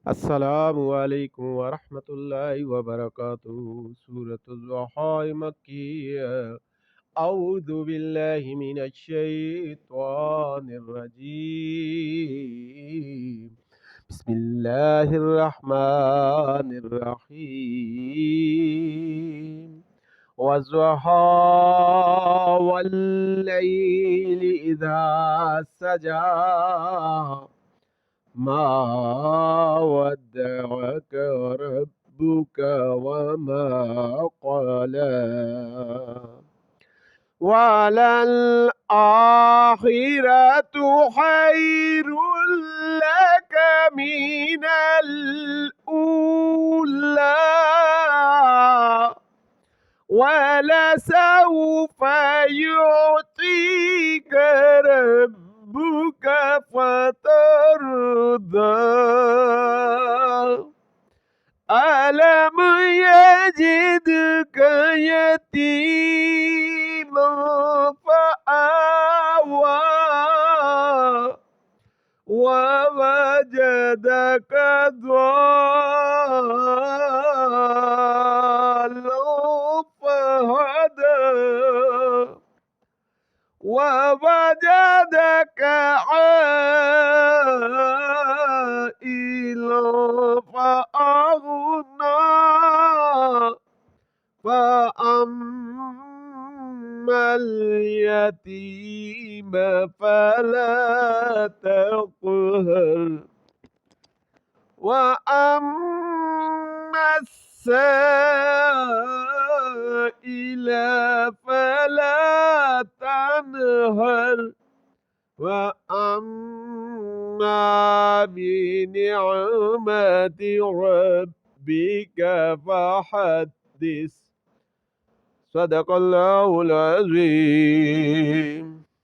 আসসালামু আলাইকুম ওয়া রাহমাতুল্লাহি ওয়া বারাকাতুহু। সূরাতুল দুহা মাক্কিয়া। আউযু বিল্লাহি মিনাশ শাইতানির রাজীম। বিসমিল্লাহির রাহমানির রাহিম। ওয়াজ-দুহা ওয়াল-লাইলি ইযা সাজা ما ودعك ربك وما قلى وللآخرة خير لك من الأولى ولسوف يعطيك ربك فترضى ألم يجدك يتيما فآوى ووجدك ضالا فهدى ووجدك عائلا فأغنى فأما اليتيم فلا تقهر وأما السائل فلا تنهر وأما بنعمة ربك فحدث صدق الله العظيم.